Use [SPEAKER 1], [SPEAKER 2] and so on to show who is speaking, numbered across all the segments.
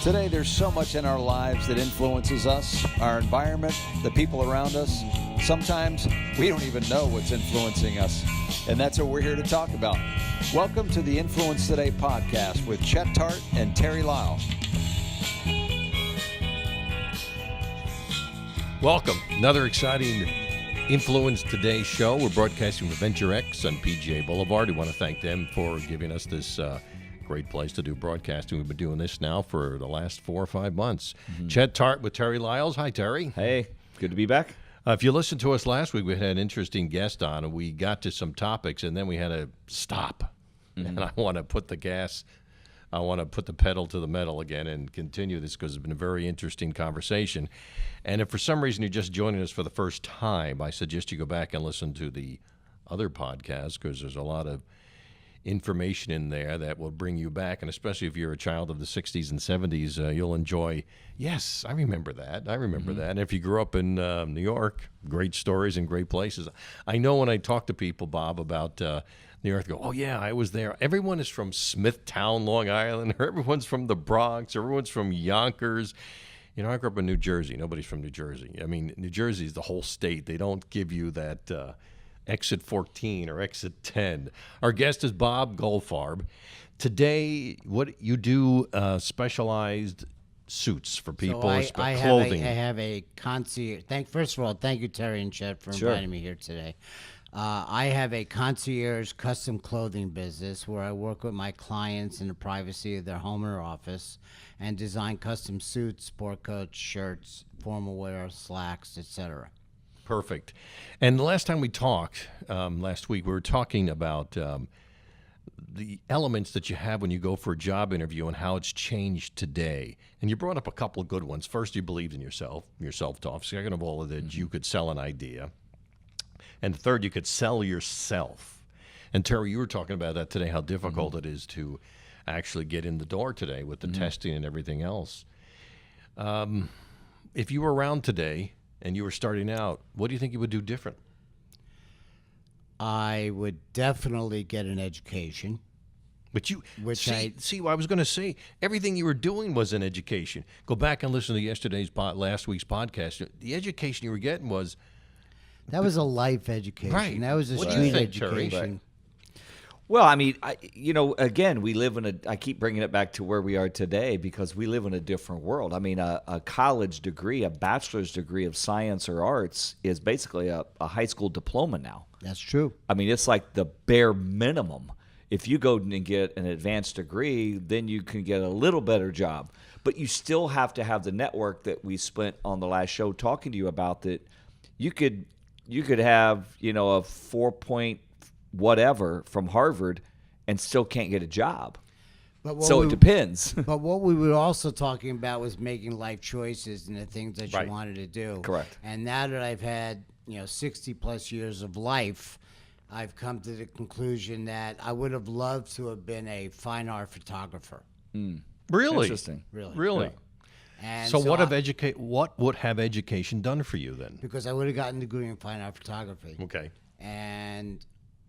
[SPEAKER 1] Today, there's so much in our lives that influences us, our environment, the people around us. Sometimes we don't even know what's influencing us, and that's what we're here to talk about. Welcome to the Influence Today podcast with Chet Tart and Terry Lyle.
[SPEAKER 2] Welcome. Another exciting Influence Today show. We're broadcasting from Venture X on PGA Boulevard. We want to thank them for giving us this great place to do broadcasting. We've been doing this now for the last 4 or 5 months. Chet Tart with Terry Lyles. Hi, Terry.
[SPEAKER 3] Hey, good to be back.
[SPEAKER 2] If you listened to us last week, we had an interesting guest on, and we got to some topics, and then we had to stop. And I want to put the pedal to the metal again and continue this because it's been a very interesting conversation. And if for some reason you're just joining us for the first time, I suggest you go back and listen to the other podcasts because there's a lot of information in there that will bring you back. And especially if you're a child of the 60s and 70s, you'll enjoy, yes, I remember that. That. And if you grew up in New York, great stories and great places. I know when I talk to people, Bob, about New York, go, oh, yeah, I was there. Everyone is from Smithtown, Long Island, or everyone's from the Bronx, or everyone's from Yonkers. You know, I grew up in New Jersey. Nobody's from New Jersey. I mean, New Jersey is the whole state. They don't give you that exit 14 or exit 10. Our guest is Bob Goldfarb. Today, what you do specialized suits for people, clothing.
[SPEAKER 4] I have a concierge. First of all, thank you, Terry and Chet, for inviting me here today. I have a concierge custom clothing business where I work with my clients in the privacy of their home or office and design custom suits, sport coats, shirts, formal wear, slacks, etc.
[SPEAKER 2] Perfect. And the last time we talked, last week, we were talking about the elements that you have when you go for a job interview and how it's changed today. And you brought up a couple of good ones. First, you believed in yourself, your self-talk. Second of all, that you could sell an idea. And third, you could sell yourself. And Terry, you were talking about that today, how difficult it is to actually get in the door today with the testing and everything else. If you were around today and you were starting out, what do you think you would do different?
[SPEAKER 4] I would definitely get an education.
[SPEAKER 2] But you see, I was going to say, everything you were doing was an education. Go back and listen to last week's podcast. The education you were getting was...
[SPEAKER 4] That was a life education.
[SPEAKER 2] Right.
[SPEAKER 4] That was a street education.
[SPEAKER 3] Right. Well, I mean, again, we live in I keep bringing it back to where we are today because we live in a different world. I mean, a college degree, a bachelor's degree of science or arts is basically a high school diploma now.
[SPEAKER 4] That's true.
[SPEAKER 3] I mean, it's like the bare minimum. If you go and get an advanced degree, then you can get a little better job. But you still have to have the network that we spent on the last show talking to you about, that you could have, a 4 whatever from Harvard and still can't get a job. It depends.
[SPEAKER 4] But what we were also talking about was making life choices and the things that you wanted to do.
[SPEAKER 3] Correct.
[SPEAKER 4] And now that I've had, 60 plus years of life, I've come to the conclusion that I would have loved to have been a fine art photographer.
[SPEAKER 2] Really?
[SPEAKER 3] Interesting.
[SPEAKER 2] Really?
[SPEAKER 3] Yeah.
[SPEAKER 4] And
[SPEAKER 2] so what would have education done for you then?
[SPEAKER 4] Because I would have gotten a degree in fine art photography.
[SPEAKER 2] Okay.
[SPEAKER 4] And,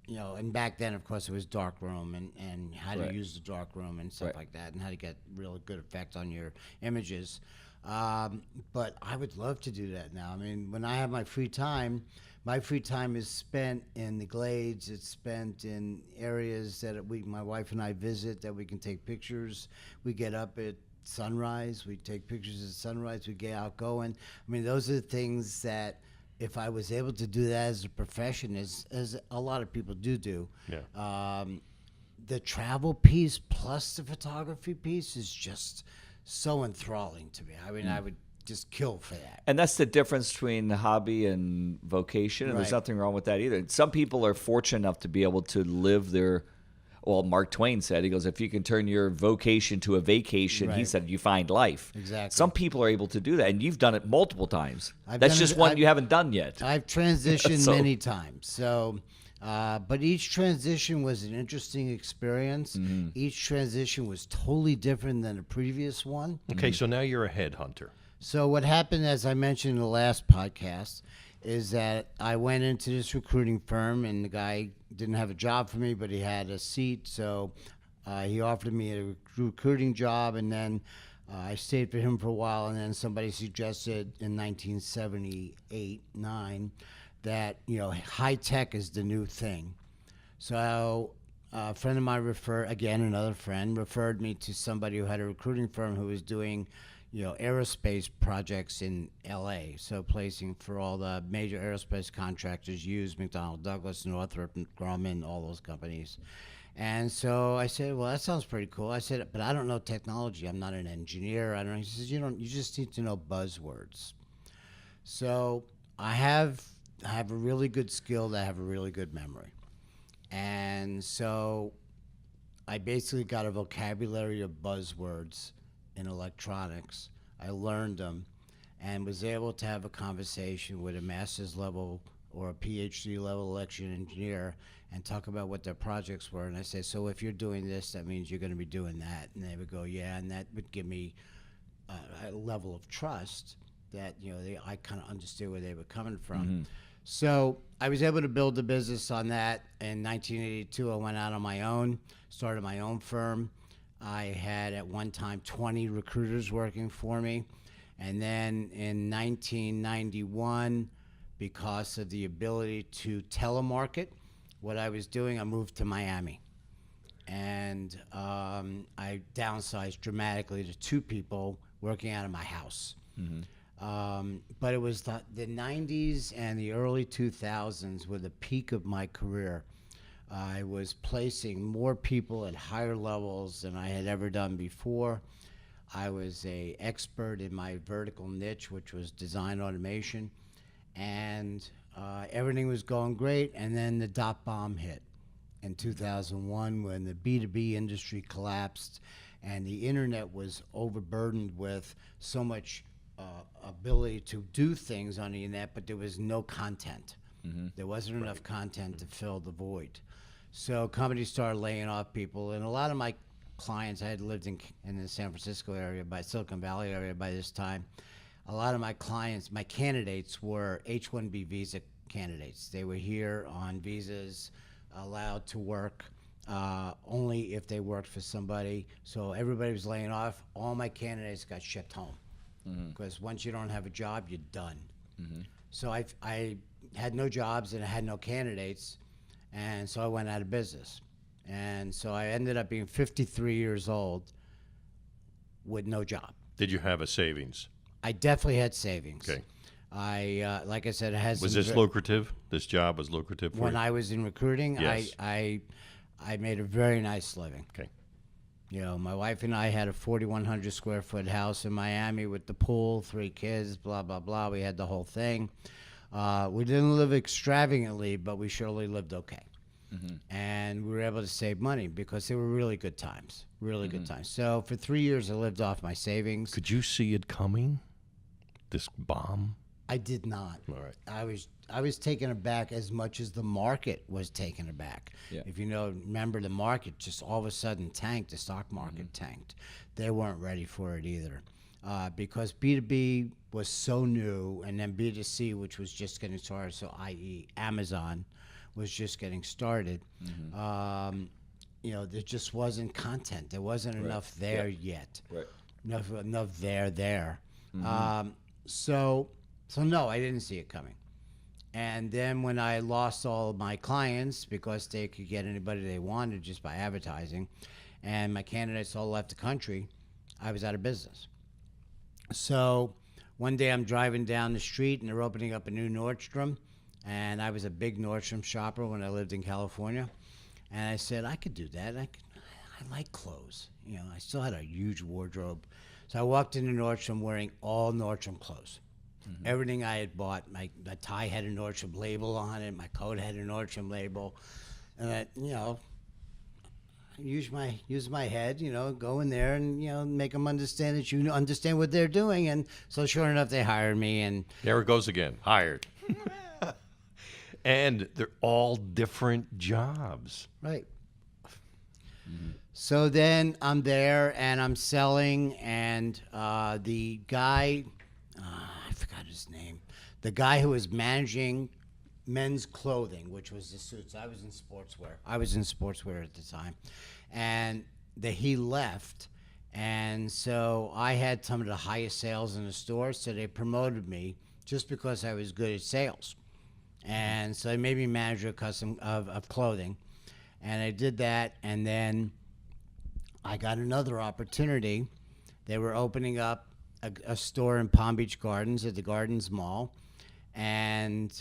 [SPEAKER 4] and back then, of course, it was darkroom and how to use the darkroom and stuff like that, and how to get really good effect on your images. But I would love to do that now. I mean, when I have my free time is spent in the glades. It's spent in areas that my wife and I visit, that we can take pictures. We get up at sunrise. We take pictures at sunrise. We get out going. I mean, those are the things that if I was able to do that as a profession, as a lot of people do, the travel piece plus the photography piece is just so enthralling to me. I mean, I would just kill for that.
[SPEAKER 3] And that's the difference between hobby and vocation, and there's nothing wrong with that either. Some people are fortunate enough to be able to live their... Well, Mark Twain said, he goes, if you can turn your vocation to a vacation, he said, you find life.
[SPEAKER 4] Exactly.
[SPEAKER 3] Some people are able to do that, and you've done it multiple times. That's just one you haven't done yet.
[SPEAKER 4] I've transitioned many times. So, but each transition was an interesting experience. Each transition was totally different than the previous one.
[SPEAKER 2] Okay, so now you're a headhunter.
[SPEAKER 4] So what happened, as I mentioned in the last podcast, is that I went into this recruiting firm, and the guy didn't have a job for me, but he had a seat. So He offered me a recruiting job, and then I stayed for him for a while, and then somebody suggested in 1978, 9, that, high tech is the new thing. So a friend of mine another friend referred me to somebody who had a recruiting firm who was doing, aerospace projects in L.A. So placing for all the major aerospace contractors, Hughes, McDonnell Douglas, Northrop Grumman, all those companies. And so I said, well, that sounds pretty cool. I said, but I don't know technology. I'm not an engineer. I don't know. He says, you just need to know buzzwords. So I have a really good skill. I have a really good memory. And so I basically got a vocabulary of buzzwords in electronics. I learned them and was able to have a conversation with a master's level or a PhD level electrical engineer and talk about what their projects were. And I said, so if you're doing this, that means you're going to be doing that. And they would go, yeah. And that would give me a level of trust that, I kind of understood where they were coming from. Mm-hmm. So I was able to build a business on that. In 1982, I went out on my own, started my own firm. I had at one time 20 recruiters working for me. And then in 1991, because of the ability to telemarket, what I was doing, I moved to Miami. And I downsized dramatically to 2 people working out of my house. Mm-hmm. But it was the 90s and the early 2000s were the peak of my career. I was placing more people at higher levels than I had ever done before. I was an expert in my vertical niche, which was design automation. And everything was going great. And then the dot-bomb hit in 2001 when the B2B industry collapsed and the internet was overburdened with so much ability to do things on the internet, but there was no content. Mm-hmm. There wasn't enough content to fill the void. So companies started laying off people, and a lot of my clients, I had lived in the San Francisco area, by Silicon Valley area by this time. A lot of my clients, my candidates were H-1B visa candidates. They were here on visas, allowed to work only if they worked for somebody. So everybody was laying off. All my candidates got shipped home because once you don't have a job, you're done. Mm-hmm. So I had no jobs and I had no candidates, and so I went out of business. And so I ended up being 53 years old with no job.
[SPEAKER 2] Did you have a savings?
[SPEAKER 4] I definitely had savings.
[SPEAKER 2] Okay.
[SPEAKER 4] Like I said, it has.
[SPEAKER 2] Was this lucrative? This job was lucrative for
[SPEAKER 4] when
[SPEAKER 2] you?
[SPEAKER 4] I was in recruiting?
[SPEAKER 2] Yes.
[SPEAKER 4] I made a very nice living.
[SPEAKER 2] Okay.
[SPEAKER 4] My wife and I had a 4,100 square foot house in Miami with the pool, 3 kids, blah, blah, blah. We had the whole thing. We didn't live extravagantly, but we surely lived okay. Mm-hmm. And we were able to save money because they were really good times, good times. So for 3 years, I lived off my savings.
[SPEAKER 2] Could you see it coming, this bomb?
[SPEAKER 4] I did not.
[SPEAKER 2] All right.
[SPEAKER 4] I was taken aback as much as the market was taken aback. Yeah. If remember the market just all of a sudden tanked, the stock market tanked. They weren't ready for it either. Because B2B was so new, and then B2C, which was just getting started, so i.e. Amazon was just getting started. Mm-hmm. There just wasn't content. There wasn't enough there yet. Right. Enough there. Mm-hmm. So no, I didn't see it coming. And then when I lost all of my clients because they could get anybody they wanted just by advertising, and my candidates all left the country, I was out of business. So one day I'm driving down the street and they're opening up a new Nordstrom, and I was a big Nordstrom shopper when I lived in California, and I said I could do that. I like clothes. I still had a huge wardrobe. So I walked into Nordstrom wearing all Nordstrom clothes. Mm-hmm. Everything I had bought, my tie had a Nordstrom label on it, my coat had a Nordstrom label, and I, use my head, go in there and make them understand that you understand what they're doing, and so sure enough, they hired me, and
[SPEAKER 2] there it goes again, hired. And they're all different jobs,
[SPEAKER 4] right? Mm-hmm. So then I'm there and I'm selling, and the guy. I forgot his name. The guy who was managing men's clothing, which was the suits. I was in sportswear at the time. And he left, and so I had some of the highest sales in the store, so they promoted me just because I was good at sales. And so they made me manager of clothing, and I did that, and then I got another opportunity. They were opening up a store in Palm Beach Gardens at the Gardens Mall, and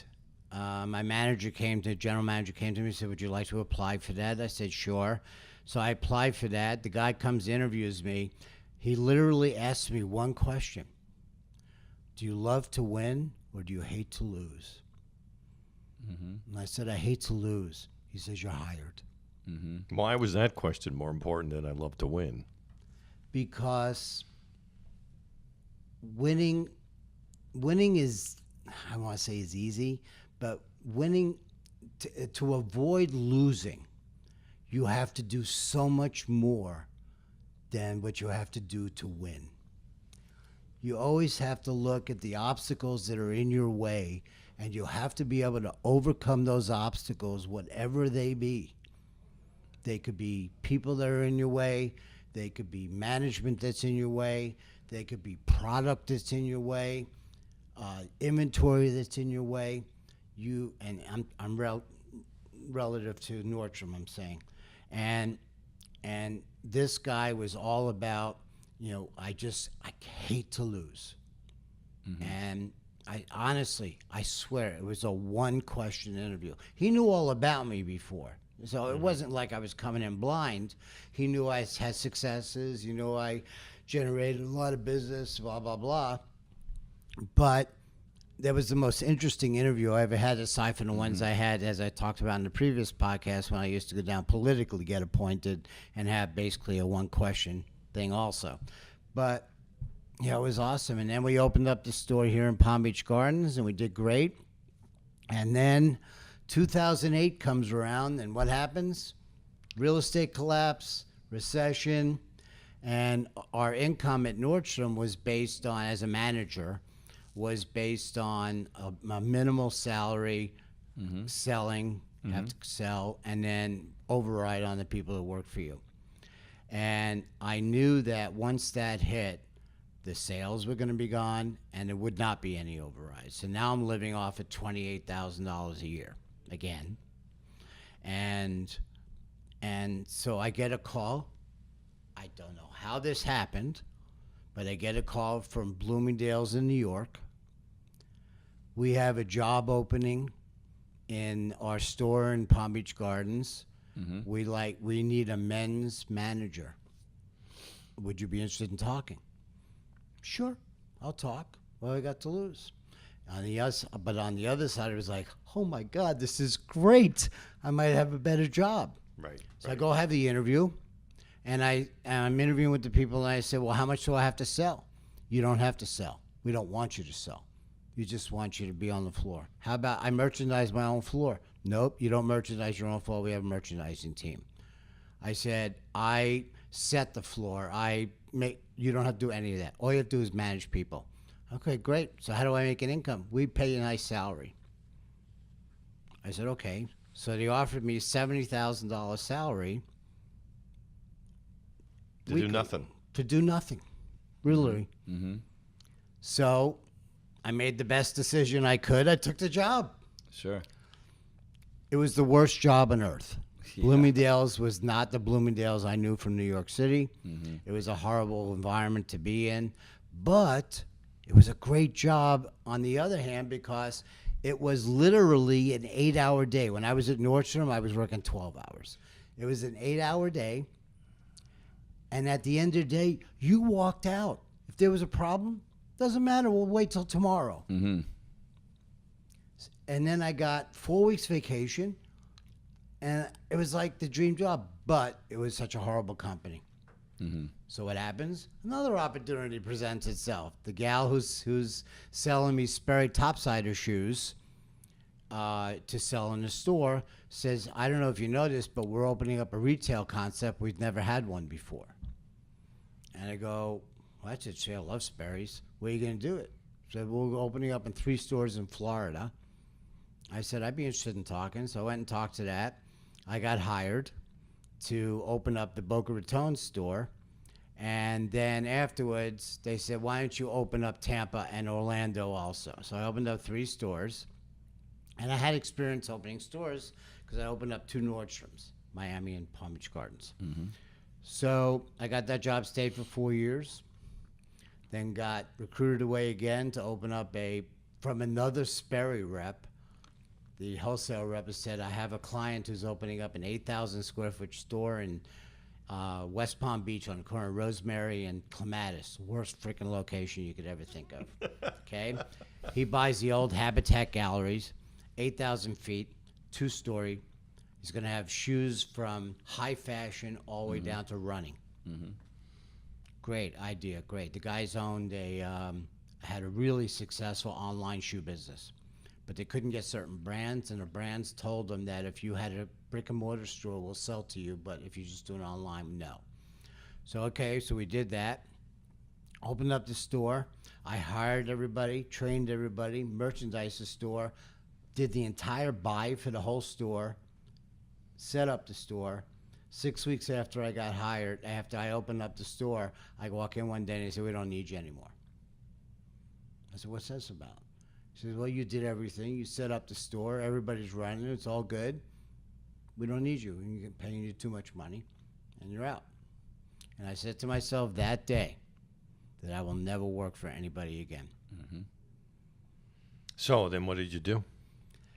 [SPEAKER 4] my general manager came to me and said, "Would you like to apply for that?" I said, "Sure." So I applied for that. The guy comes, interviews me. He literally asked me one question: "Do you love to win or do you hate to lose?" And I said, "I hate to lose." He says, "You're hired."
[SPEAKER 2] Why was that question more important than I love to win?
[SPEAKER 4] Because winning is, I want to say is easy, but winning, to avoid losing, you have to do so much more than what you have to do to win. You always have to look at the obstacles that are in your way, and you have to be able to overcome those obstacles, whatever they be. They could be people that are in your way. They could be management that's in your way. They could be product that's in your way, inventory that's in your way. I'm relative to Nordstrom, I'm saying, and this guy was all about, I hate to lose, and I swear it was a one-question interview. He knew all about me before. So it wasn't like I was coming in blind. He knew I had successes. He knew I generated a lot of business, blah, blah, blah. But that was the most interesting interview I ever had, aside from the ones I had, as I talked about in the previous podcast, when I used to go down politically, get appointed, and have basically a one-question thing also. But, yeah, it was awesome. And then we opened up the store here in Palm Beach Gardens, and we did great. And then 2008 comes around, and what happens? Real estate collapse, recession, and our income at Nordstrom was based on, as a manager, was based on a minimal salary, selling, have to sell, and then override on the people that work for you. And I knew that once that hit, the sales were going to be gone, and there would not be any overrides. So now I'm living off of $28,000 a year again. And so I get a call. I don't know how this happened, but I get a call from Bloomingdale's in New York. We have a job opening in our store in Palm Beach Gardens. We need a men's manager. Would you be interested in talking? Sure, I'll talk. What I got to lose? But on the other side, it was like, oh my God, this is great. I might have a better job.
[SPEAKER 2] Right.
[SPEAKER 4] So I go have the interview, and I'm interviewing with the people, and I say, well, how much do I have to sell? You don't have to sell. We don't want you to sell. We just want you to be on the floor. How about I merchandise my own floor? Nope, you don't merchandise your own floor. We have a merchandising team. I said, I set the floor. You don't have to do any of that. All you have to do is manage people. Okay, great. So how do I make an income? We pay you a nice salary. I said, okay. So they offered me $70,000 salary.
[SPEAKER 2] To do nothing.
[SPEAKER 4] To do nothing, really. So I made the best decision I could. I took the job.
[SPEAKER 3] Sure.
[SPEAKER 4] It was the worst job on earth. Yeah. Bloomingdale's was not the Bloomingdale's I knew from New York City. It was a horrible environment to be in. But it was a great job on the other hand, because it was literally an 8-hour day. When I was at Nordstrom, I was working 12 hours. It was an 8-hour day. And at the end of the day, you walked out. If there was a problem, doesn't matter. We'll wait till tomorrow. And then I got 4 weeks vacation, and it was like the dream job, but it was such a horrible company. So what happens? Another opportunity presents itself. The gal who's selling me Sperry topsider shoes to sell in the store says, I don't know if you know this, but we're opening up a retail concept. We've never had one before. And I go, well, that's it. I love Sperry's. Where are you going to do it? So we're opening up in 3 stores in Florida. I said, I'd be interested in talking. So I went and talked to that. I got hired. to open up the Boca Raton store. And then afterwards, they said, why don't you open up Tampa and Orlando also? So I opened up 3 stores. And I had experience opening stores because I opened up 2 Nordstroms, Miami and Palm Beach Gardens. So I got that job, stayed for 4 years, then got recruited away again to open up from another Sperry rep. The wholesale rep has said, I have a client who's opening up an 8,000 square foot store in West Palm Beach on the corner of Rosemary and Clematis. Worst freaking location you could ever think of. Okay? He buys the old Habitat Galleries, 8,000 feet, 2-story. He's going to have shoes from high fashion all the way down to running. Great idea, great. The guys owned had a really successful online shoe business, but they couldn't get certain brands, and the brands told them that if you had a brick and mortar store, we'll sell to you, but if you just do it online, no. So, okay, so we did that. Opened up the store. I hired everybody, trained everybody, merchandised the store, did the entire buy for the whole store, set up the store. 6 weeks after I got hired, after I opened up the store, I walk in one day and they said, we don't need you anymore. I said, what's this about? He says, well, you did everything. You set up the store. Everybody's running it. It's all good. We don't need you. We're paying you too much money, and you're out. And I said to myself that day that I will never work for anybody again.
[SPEAKER 2] So then what did you do?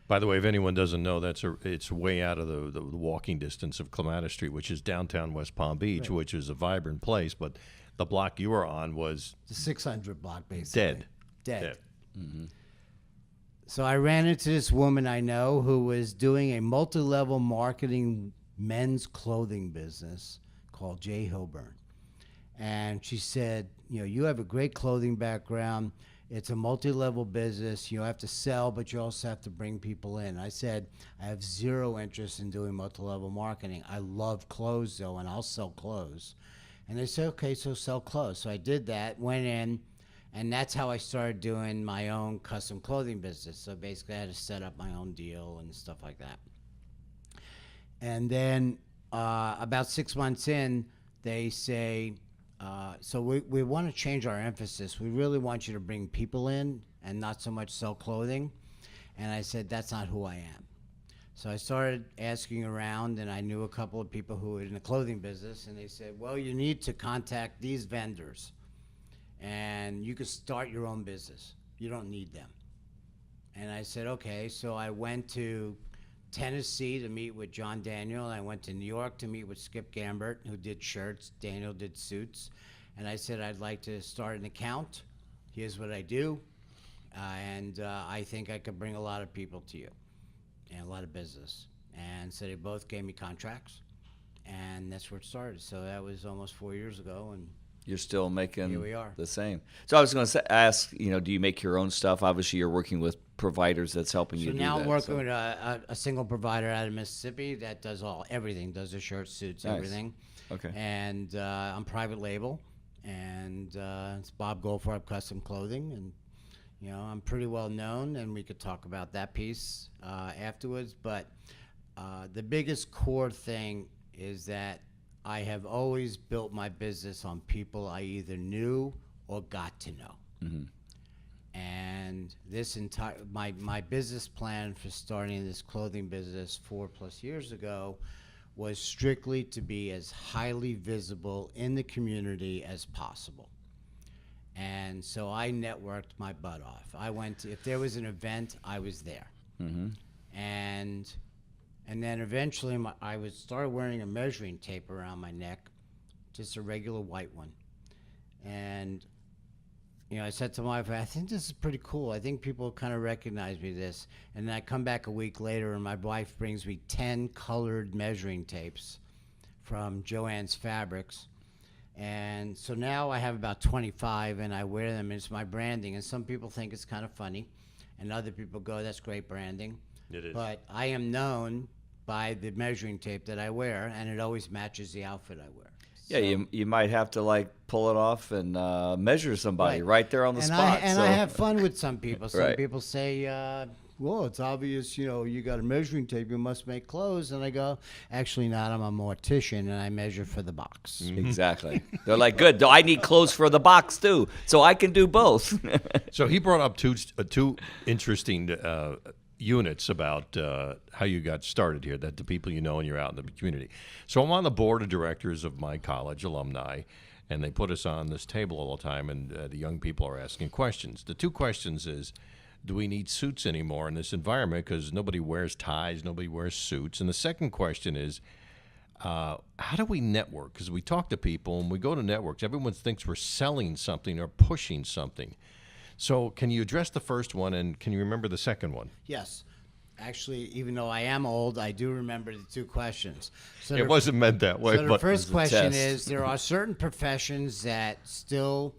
[SPEAKER 2] By the way, if anyone doesn't know, it's way out of the walking distance of Clematis Street, which is downtown West Palm Beach, which is a vibrant place. But the block you were on was
[SPEAKER 4] the 600 block, basically.
[SPEAKER 2] Dead.
[SPEAKER 4] So I ran into this woman I know who was doing a multi-level marketing men's clothing business called Jay Hilburn. And she said, you have a great clothing background. It's a multi-level business. You have to sell, but you also have to bring people in. I said, I have zero interest in doing multi-level marketing. I love clothes, though, and I'll sell clothes. And they said, okay, so sell clothes. So I did that, went in, and that's how I started doing my own custom clothing business. So basically, I had to set up my own deal and stuff like that. And then about 6 months in, they say, so we want to change our emphasis. We really want you to bring people in and not so much sell clothing. And I said, that's not who I am. So I started asking around, and I knew a couple of people who were in the clothing business, and they said, well, you need to contact these vendors, and you could start your own business. You don't need them. And I said, okay. So I went to Tennessee to meet with John Daniel. I went to New York to meet with Skip Gambert, who did shirts. Daniel did suits. And I said, I'd like to start an account. Here's what I do. And I think I could bring a lot of people to you and a lot of business. And so they both gave me contracts. And that's where it started. So that was almost 4 years ago. And
[SPEAKER 3] you're still making
[SPEAKER 4] here we are.
[SPEAKER 3] The same. So I was going to ask, do you make your own stuff? Obviously, you're working with providers that's helping you do that.
[SPEAKER 4] So now I'm working with a single provider out of Mississippi that does everything, does the shirts, suits, everything.
[SPEAKER 3] Okay.
[SPEAKER 4] And I'm private label, and it's Bob Goldfarb Custom Clothing, and I'm pretty well known, and we could talk about that piece afterwards. But the biggest core thing is that I have always built my business on people I either knew or got to know.
[SPEAKER 3] Mm-hmm.
[SPEAKER 4] And this entire my business plan for starting this clothing business 4+ years ago was strictly to be as highly visible in the community as possible. And so I networked my butt off. I went to, if there was an event, I was there.
[SPEAKER 3] Mm-hmm.
[SPEAKER 4] And then eventually I would start wearing a measuring tape around my neck, just a regular white one. And I said to my wife, I think this is pretty cool. I think people kind of recognize me this. And then I come back a week later, and my wife brings me 10 colored measuring tapes from Joann's Fabrics. And so now I have about 25, and I wear them, and it's my branding. And some people think it's kind of funny, and other people go, that's great branding.
[SPEAKER 2] It is.
[SPEAKER 4] But I am known by the measuring tape that I wear, and it always matches the outfit I wear.
[SPEAKER 3] Yeah, you might have to pull it off and measure somebody right there on the spot.
[SPEAKER 4] I have fun with some people. Some
[SPEAKER 3] Right.
[SPEAKER 4] people say, well, it's obvious, you got a measuring tape, you must make clothes. And I go, actually not, I'm a mortician and I measure for the box.
[SPEAKER 3] Exactly. They're like, good. I need clothes for the box too, so I can do both.
[SPEAKER 2] So he brought up two interesting units about how you got started here, that the people you know and you're out in the community. So I'm on the board of directors of my college, alumni, and they put us on this table all the time, and the young people are asking questions. The two questions is, do we need suits anymore in this environment because nobody wears ties, nobody wears suits? And the second question is, how do we network? Because we talk to people and we go to networks. Everyone thinks we're selling something or pushing something. So can you address the first one, and can you remember the second one?
[SPEAKER 4] Yes. Actually, even though I am old, I do remember the two questions. So
[SPEAKER 2] It wasn't meant that way.
[SPEAKER 4] So the
[SPEAKER 2] but
[SPEAKER 4] first
[SPEAKER 3] a
[SPEAKER 4] question
[SPEAKER 3] test.
[SPEAKER 4] is, there are certain professions that still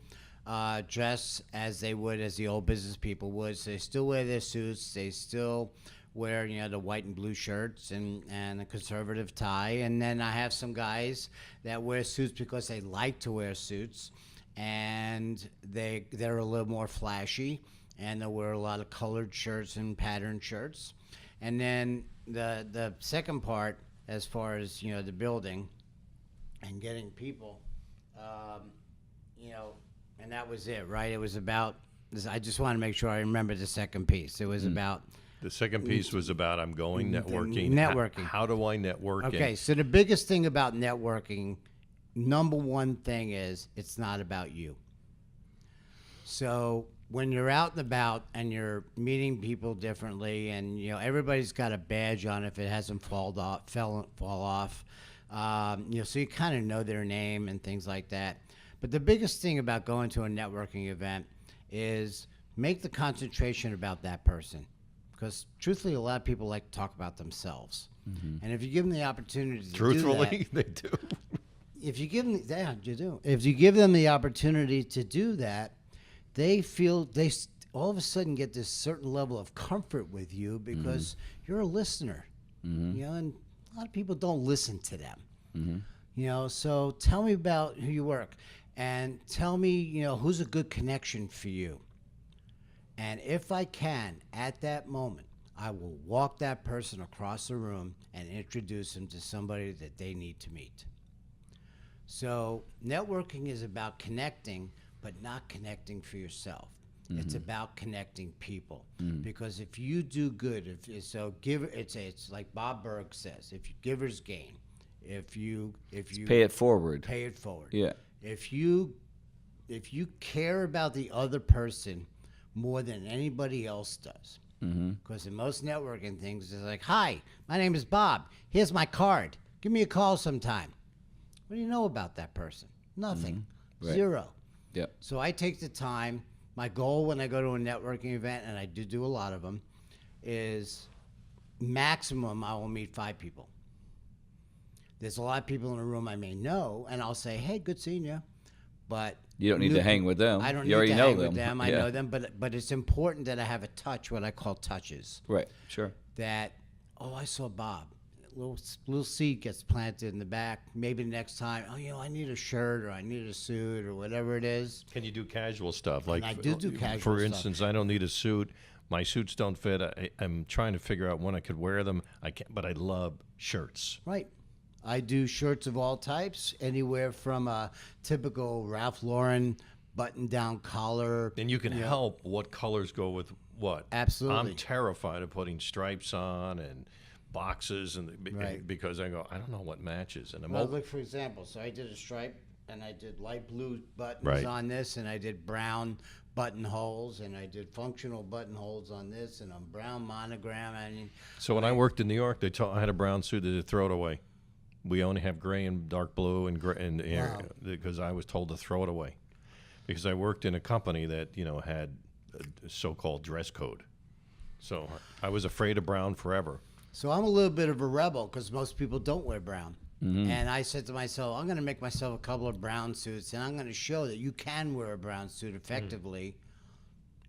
[SPEAKER 4] dress as they would, as the old business people would. So they still wear their suits. They still wear, the white and blue shirts and a conservative tie. And then I have some guys that wear suits because they like to wear suits, and they're a little more flashy, and they'll wear a lot of colored shirts and patterned shirts. And then the second part, as far as the building and getting people, and that was it, right? It was about this. I just want to make sure I remember the second piece. It was about
[SPEAKER 2] the second piece was about I'm going networking.
[SPEAKER 4] Networking.
[SPEAKER 2] How do I network?
[SPEAKER 4] Okay, so the biggest thing about networking, number one thing is, it's not about you. So when you're out and about and you're meeting people differently, and everybody's got a badge on if it hasn't fall off, so you kind of know their name and things like that. But the biggest thing about going to a networking event is make the concentration about that person, because truthfully, a lot of people like to talk about themselves, and if you give them the opportunity to
[SPEAKER 2] Truthfully,
[SPEAKER 4] do that,
[SPEAKER 2] they do.
[SPEAKER 4] if you give them, you do. If you give them the opportunity to do that, they feel all of a sudden get this certain level of comfort with you because you're a listener. And a lot of people don't listen to them. So tell me about who you work, and tell me, who's a good connection for you. And if I can, at that moment, I will walk that person across the room and introduce them to somebody that they need to meet. So networking is about connecting, but not connecting for yourself. It's about connecting people, because if you do good, it's like Bob Berg says, if you givers gain, if you
[SPEAKER 3] Pay it forward.
[SPEAKER 4] pay it forward.
[SPEAKER 3] Yeah.
[SPEAKER 4] If you care about the other person more than anybody else does, because in most networking things, it's like, hi, my name is Bob. Here's my card. Give me a call sometime. What do you know about that person? Nothing.
[SPEAKER 3] Right.
[SPEAKER 4] Zero.
[SPEAKER 3] Yep.
[SPEAKER 4] So I take the time. My goal when I go to a networking event, and I do a lot of them, is maximum I will meet 5 people. There's a lot of people in a room I may know, and I'll say, hey, good seeing you. But
[SPEAKER 3] You don't need to hang with them.
[SPEAKER 4] I don't
[SPEAKER 3] You
[SPEAKER 4] need to
[SPEAKER 3] already know
[SPEAKER 4] hang
[SPEAKER 3] them.
[SPEAKER 4] with them. I
[SPEAKER 3] Yeah.
[SPEAKER 4] know them, but it's important that I have a touch, what I call touches.
[SPEAKER 3] Right. Sure.
[SPEAKER 4] That, I saw Bob. Little seed gets planted in the back. Maybe next time, I need a shirt, or I need a suit, or whatever it is.
[SPEAKER 2] Can you do casual stuff? Like
[SPEAKER 4] I do casual
[SPEAKER 2] For
[SPEAKER 4] stuff.
[SPEAKER 2] instance, I don't need a suit. My suits don't fit. I'm trying to figure out when I could wear them. I can't, but I love shirts.
[SPEAKER 4] Right. I do shirts of all types, anywhere from a typical Ralph Lauren button-down collar.
[SPEAKER 2] And you can help what colors go with what.
[SPEAKER 4] Absolutely.
[SPEAKER 2] I'm terrified of putting stripes on and boxes,
[SPEAKER 4] Right.
[SPEAKER 2] because I go, I don't know what matches. And I'm
[SPEAKER 4] Well, look, for example, so I did a stripe, and I did light blue buttons
[SPEAKER 2] Right.
[SPEAKER 4] on this, and I did brown buttonholes, and I did functional buttonholes on this, and a brown monogram.
[SPEAKER 2] So when I worked in New York, I had a brown suit. They throw it away. We only have gray and dark blue and gray, because I was told to throw it away, because I worked in a company that had a so-called dress code. So I was afraid of brown forever.
[SPEAKER 4] So I'm a little bit of a rebel, because most people don't wear brown. And I said to myself, I'm going to make myself a couple of brown suits, and I'm going to show that you can wear a brown suit effectively,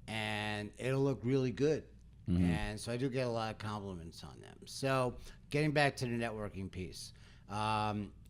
[SPEAKER 4] and it'll look really good. And so I do get a lot of compliments on them. So getting back to the networking piece,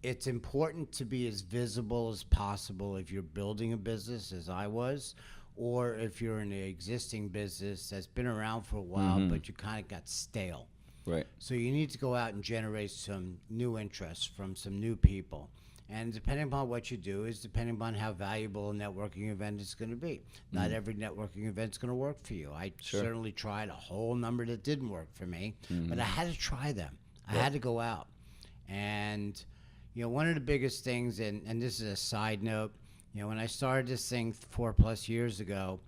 [SPEAKER 4] it's important to be as visible as possible if you're building a business, as I was, or if you're in an existing business that's been around for a while, but you kind of got stale.
[SPEAKER 3] Right.
[SPEAKER 4] So you need to go out and generate some new interest from some new people. And depending upon what you do is depending upon how valuable a networking event is going to be. Not every networking event is going to work for you. I certainly tried a whole number that didn't work for me, but I had to try them. I had to go out. And, one of the biggest things, and this is a side note, when I started this thing 4+ years ago,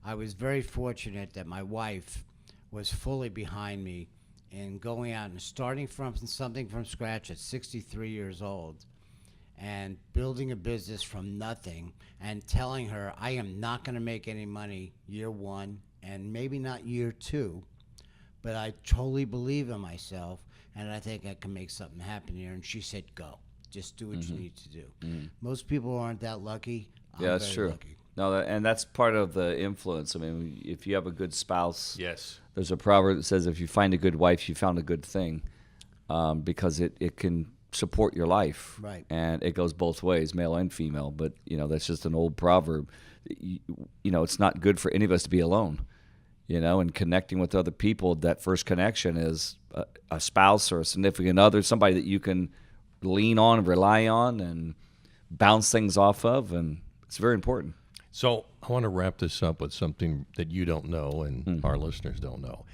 [SPEAKER 4] I was very fortunate that my wife was fully behind me in going out and starting from something from scratch at 63 years old and building a business from nothing and telling her I am not going to make any money year one and maybe not year two, but I totally believe in myself and I think I can make something happen here. And she said, go. Just do what you need to do. Most people aren't that lucky.
[SPEAKER 3] Yeah, that's true.
[SPEAKER 4] Lucky.
[SPEAKER 3] No, and that's part of the influence. I mean, if you have a good spouse,
[SPEAKER 2] Yes.
[SPEAKER 3] there's a proverb that says, if you find a good wife, you found a good thing, because it can support your life.
[SPEAKER 4] Right.
[SPEAKER 3] And it goes both ways, male and female. But, that's just an old proverb. It's not good for any of us to be alone, and connecting with other people. That first connection is a spouse or a significant other, somebody that you can lean on, rely on, and bounce things off of. And it's very important.
[SPEAKER 2] So I want to wrap this up with something that you don't know and our listeners don't know.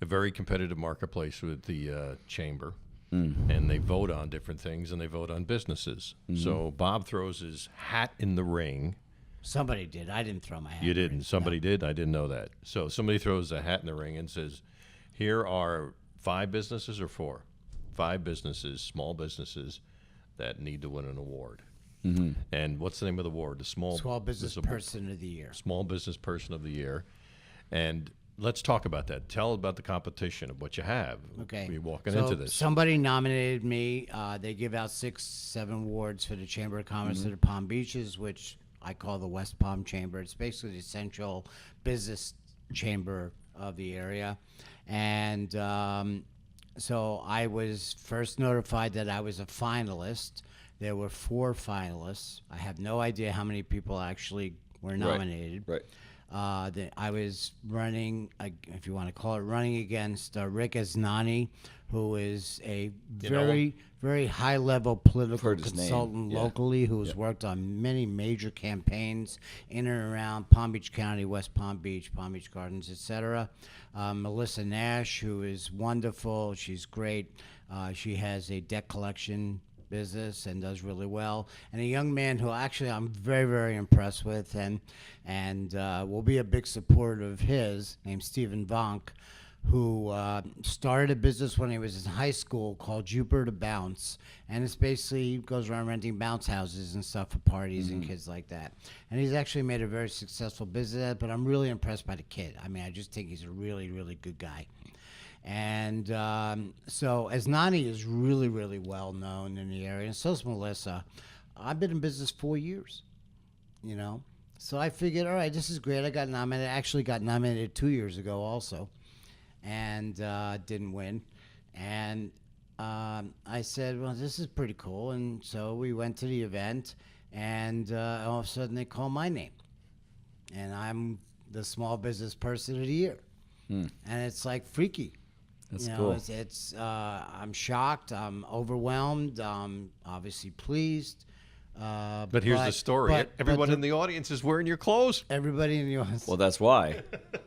[SPEAKER 2] A very competitive marketplace with the chamber, and they vote on different things, and they vote on businesses. So Bob throws his hat in the ring.
[SPEAKER 4] Somebody did. I didn't throw my hat.
[SPEAKER 2] You didn't. Somebody did? I didn't know that. So somebody throws a hat in the ring and says, here are 5 businesses or 4? 5 businesses, small businesses, that need to win an award. And what's the name of the award? The
[SPEAKER 4] Small Business Person of the Year.
[SPEAKER 2] Small Business Person of the Year. And let's talk about that. Tell about the competition of what you have.
[SPEAKER 4] Okay.
[SPEAKER 2] We're walking
[SPEAKER 4] So
[SPEAKER 2] into this.
[SPEAKER 4] somebody nominated me. They give out 6-7 awards for the Chamber of Commerce of the Palm Beaches, which I call the West Palm Chamber. It's basically the central business chamber of the area. And so I was first notified that I was a finalist. There were 4 finalists. I have no idea how many people actually were nominated.
[SPEAKER 3] Right.
[SPEAKER 4] I was running, if you want to call it running, against Rick Esnani, who is a very high-level political
[SPEAKER 3] Heard his name,
[SPEAKER 4] consultant
[SPEAKER 3] yeah.
[SPEAKER 4] locally who's worked on many major campaigns in and around Palm Beach County, West Palm Beach Gardens, etc. Melissa Nash, who is wonderful. She's great. She has a debt collection business and does really well. And a young man who actually I'm very, very impressed with and will be a big supporter of his, named Stephen Vonk, who started a business when he was in high school called Jupiter to Bounce. And it's basically, he goes around renting bounce houses and stuff for parties and kids like that. And he's actually made a very successful business at it, but I'm really impressed by the kid. I mean, I just think he's a really, really good guy. And so Esnani is really, really well known in the area, and so is Melissa. I've been in business 4 years, So I figured, all right, this is great. I got nominated. I actually got nominated 2 years ago also, and didn't win. And I said, well, this is pretty cool. And so we went to the event, and all of a sudden they call my name. And I'm the Small Business Person of the Year. And it's like freaky.
[SPEAKER 3] That's cool.
[SPEAKER 4] I'm shocked. I'm overwhelmed. I'm obviously pleased.
[SPEAKER 2] But here's the story. Everyone in the audience is wearing your clothes.
[SPEAKER 4] Everybody in the audience.
[SPEAKER 3] Well, that's why.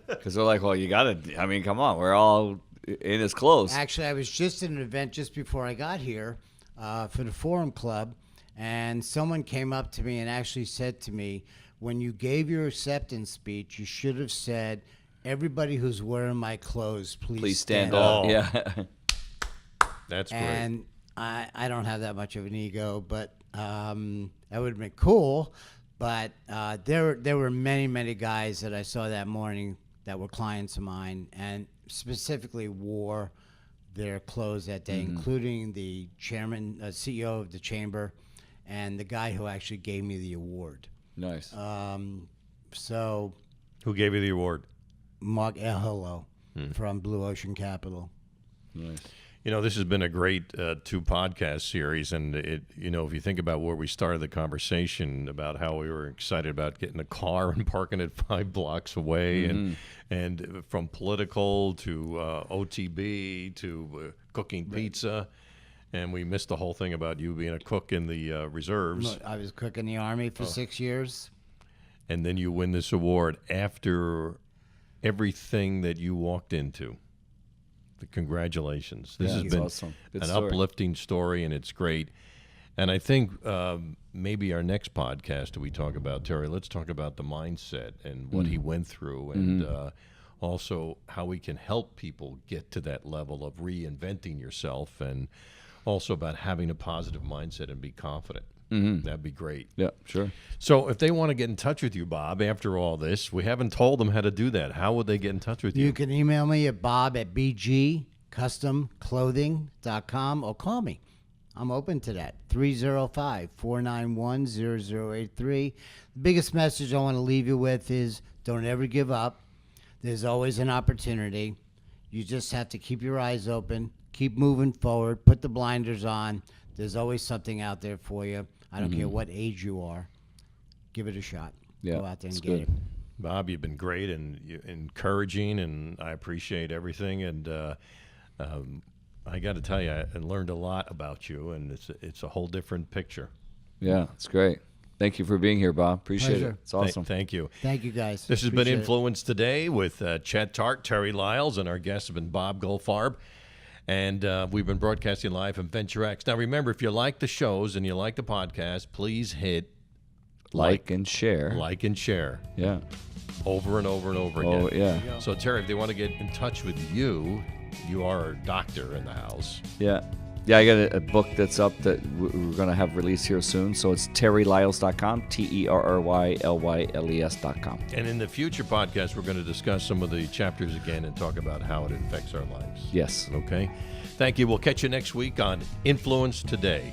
[SPEAKER 3] Because they're like, well, you got to, I mean, come on. We're all in his clothes.
[SPEAKER 4] Actually, I was just at an event just before I got here for the Forum Club, and someone came up to me and actually said to me, when you gave your acceptance speech, you should have said, everybody who's wearing my clothes, please stand up.
[SPEAKER 2] Oh.
[SPEAKER 3] Yeah.
[SPEAKER 2] That's great.
[SPEAKER 4] And I don't have that much of an ego, but that would have been cool. But there were many, many guys that I saw that morning that were clients of mine and specifically wore their clothes that day, including the chairman, CEO of the chamber, and the guy who actually gave me the award.
[SPEAKER 3] Nice.
[SPEAKER 4] So
[SPEAKER 2] Who gave you the award?
[SPEAKER 4] Mark Eholo from Blue Ocean Capital.
[SPEAKER 3] Nice.
[SPEAKER 2] This has been a great 2 podcast series, and if you think about where we started the conversation about how we were excited about getting a car and parking it 5 blocks away, and from political to OTB to cooking pizza, and we missed the whole thing about you being a cook in the reserves.
[SPEAKER 4] Look, I was cooking in the Army for 6 years.
[SPEAKER 2] And then you win this award after everything that you walked into. Congratulations. This has been
[SPEAKER 3] awesome. Good
[SPEAKER 2] an
[SPEAKER 3] story.
[SPEAKER 2] uplifting story, and it's great. And I think maybe our next podcast we talk about, Terry, let's talk about the mindset and what he went through, and also how we can help people get to that level of reinventing yourself, and also about having a positive mindset and be confident. That'd be great.
[SPEAKER 3] Yeah, sure.
[SPEAKER 2] So if they want to get in touch with you, Bob, after all this, we haven't told them how to do that. How would they get in touch with you?
[SPEAKER 4] You can email me at bob@bgcustomclothing.com or call me. I'm open to that. 305-491-0083. The biggest message I want to leave you with is don't ever give up. There's always an opportunity. You just have to keep your eyes open, keep moving forward, put the blinders on. There's always something out there for you. I don't care what age you are. Give it a shot.
[SPEAKER 3] Yeah,
[SPEAKER 4] Go out there and
[SPEAKER 3] that's
[SPEAKER 4] get
[SPEAKER 3] good.
[SPEAKER 4] it.
[SPEAKER 2] Bob, you've been great and encouraging, and I appreciate everything. And I got to tell you, I learned a lot about you, and it's a whole different picture.
[SPEAKER 3] Yeah, it's great. Thank you for being here, Bob. Appreciate
[SPEAKER 4] Pleasure.
[SPEAKER 3] it. It's awesome.
[SPEAKER 2] Thank you.
[SPEAKER 4] Thank you, guys.
[SPEAKER 2] This has been
[SPEAKER 4] Appreciate it.
[SPEAKER 2] Influence Today with Chet Tart, Terry Lyles, and our guests have been Bob Goldfarb. And we've been broadcasting live from Venture X. Now, remember, if you like the shows and you like the podcast, please hit
[SPEAKER 3] Like and share.
[SPEAKER 2] like and share
[SPEAKER 3] Yeah.
[SPEAKER 2] over and over and over again.
[SPEAKER 3] Oh, yeah.
[SPEAKER 2] So, Terry, if they want to get in touch with you, you are a doctor in the house.
[SPEAKER 3] Yeah. Yeah, I got a book that's up that we're going to have released here soon. So it's terrylyles.com, TerryLyles.com.
[SPEAKER 2] And in the future podcast, we're going to discuss some of the chapters again and talk about how it affects our lives.
[SPEAKER 3] Yes.
[SPEAKER 2] Okay? Thank you. We'll catch you next week on Influence Today.